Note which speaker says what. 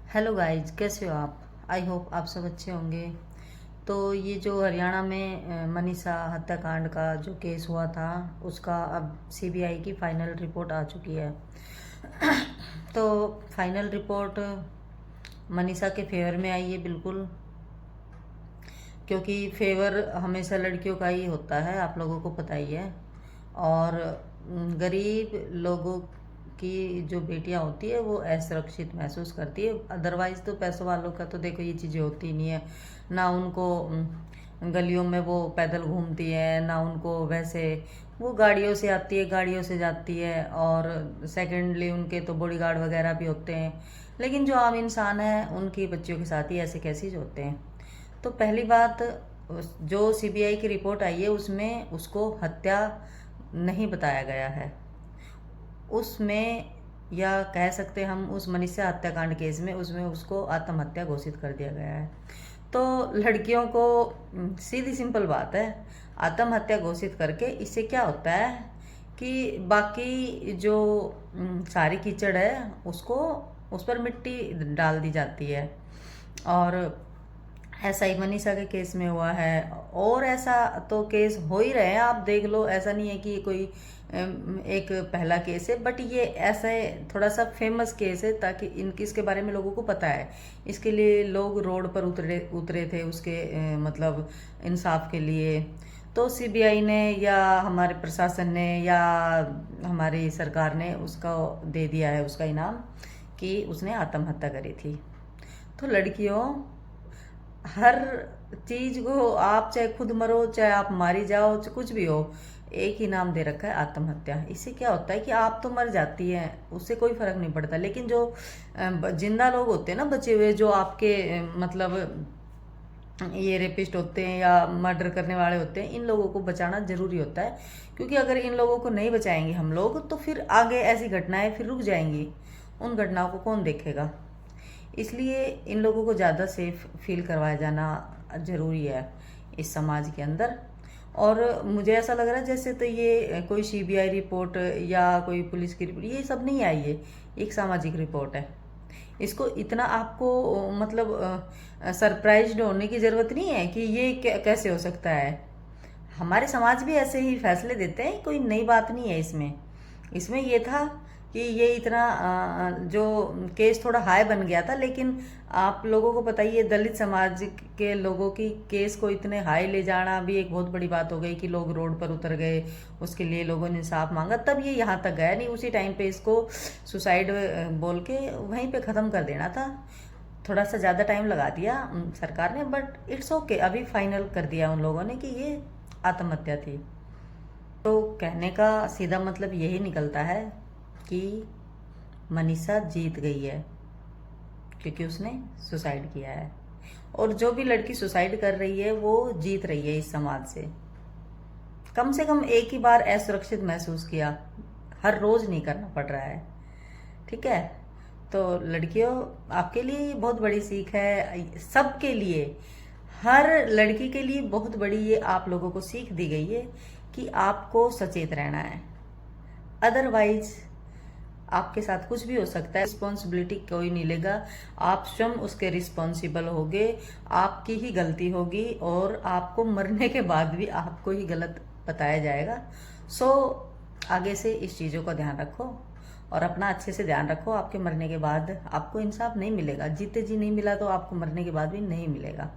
Speaker 1: Hello guys, कैसे हो आप? आई होप आप सब अच्छे होंगे। तो ये जो हरियाणा में मनीषा हत्याकांड का जो केस हुआ था, उसका अब सीबीआई की फाइनल रिपोर्ट आ चुकी है। तो फाइनल रिपोर्ट मनीषा के फेवर में आई है बिल्कुल, क्योंकि फेवर हमेशा लड़कियों का ही होता है, आप लोगों को पता ही है। और गरीब लोगों की जो बेटियां होती है वो असुरक्षित महसूस करती है। अदरवाइज तो पैसों वालों का तो देखो ये चीज़ें होती नहीं है ना। उनको गलियों में वो पैदल घूमती है ना, उनको वैसे वो गाड़ियों से आती है, गाड़ियों से जाती है। और सेकेंडली उनके तो बॉडीगार्ड वगैरह भी होते हैं। लेकिन जो आम इंसान है उनकी बच्चियों के साथ ही ऐसे कैसे होते हैं। तो पहली बात, जो सीबीआई की रिपोर्ट आई है उसमें उसको हत्या नहीं बताया गया है। उसमें, या कह सकते हम उस मनीषा हत्याकांड केस में, उसमें उसको आत्महत्या घोषित कर दिया गया है। तो लड़कियों को सीधी सिंपल बात है, आत्महत्या घोषित करके इससे क्या होता है कि बाकी जो सारी कीचड़ है उसको, उस पर मिट्टी डाल दी जाती है। और ऐसा ही मनीषा के केस में हुआ है, और ऐसा तो केस हो ही रहे हैं, आप देख लो। ऐसा नहीं है कि कोई एक पहला केस है, बट ये ऐसा है, थोड़ा सा फेमस केस है ताकि इसके बारे में लोगों को पता है। इसके लिए लोग रोड पर उतरे उतरे थे उसके मतलब इंसाफ के लिए। तो सीबीआई ने या हमारे प्रशासन ने या हमारी सरकार ने उसका दे दिया है उसका इनाम कि उसने आत्महत्या करी थी। तो लड़कियों, हर चीज को आप चाहे खुद मरो चाहे आप मारी जाओ चाहे कुछ भी हो, एक ही नाम दे रखा है आत्महत्या। इससे क्या होता है कि आप तो मर जाती हैं, उससे कोई फर्क नहीं पड़ता। लेकिन जो जिंदा लोग होते हैं ना, बचे हुए, जो आपके मतलब ये रेपिस्ट होते हैं या मर्डर करने वाले होते हैं, इन लोगों को बचाना जरूरी होता है। क्योंकि अगर इन लोगों को नहीं बचाएंगे हम लोग तो फिर आगे ऐसी घटनाएं फिर रुक जाएंगी। उन घटनाओं को कौन देखेगा? इसलिए इन लोगों को ज़्यादा सेफ फील करवाया जाना ज़रूरी है इस समाज के अंदर। और मुझे ऐसा लग रहा है जैसे तो ये कोई सीबीआई रिपोर्ट या कोई पुलिस की रिपोर्ट, ये सब नहीं आई है, एक सामाजिक रिपोर्ट है। इसको इतना आपको मतलब सरप्राइज्ड होने की ज़रूरत नहीं है कि ये कैसे हो सकता है। हमारे समाज भी ऐसे ही फैसले देते हैं, कोई नई बात नहीं है इसमें। इसमें ये था कि ये इतना जो केस थोड़ा हाई बन गया था, लेकिन आप लोगों को पता ही है दलित समाज के लोगों की केस को इतने हाई ले जाना भी एक बहुत बड़ी बात हो गई कि लोग रोड पर उतर गए, उसके लिए लोगों ने इंसाफ मांगा, तब ये यहाँ तक गया नहीं। उसी टाइम पे इसको सुसाइड बोल के वहीं पे ख़त्म कर देना था। थोड़ा सा ज़्यादा टाइम लगा दिया सरकार ने, बट इट्स ओके, अभी फाइनल कर दिया उन लोगों ने कि ये आत्महत्या थी। तो कहने का सीधा मतलब यही निकलता है कि मनीषा जीत गई है, क्योंकि उसने सुसाइड किया है। और जो भी लड़की सुसाइड कर रही है वो जीत रही है इस समाज से कम एक ही बार असुरक्षित महसूस किया, हर रोज नहीं करना पड़ रहा है। ठीक है? तो लड़कियों, आपके लिए बहुत बड़ी सीख है, सबके लिए, हर लड़की के लिए बहुत बड़ी ये आप लोगों को सीख दी गई है कि आपको सचेत रहना है। अदरवाइज आपके साथ कुछ भी हो सकता है, रिस्पॉन्सिबिलिटी कोई नहीं लेगा, आप स्वयं उसके रिस्पॉन्सिबल होगे, आपकी ही गलती होगी और आपको मरने के बाद भी आपको ही गलत बताया जाएगा। सो आगे से इस चीज़ों का ध्यान रखो और अपना अच्छे से ध्यान रखो। आपके मरने के बाद आपको इंसाफ नहीं मिलेगा, जीते जी नहीं मिला तो आपको मरने के बाद भी नहीं मिलेगा।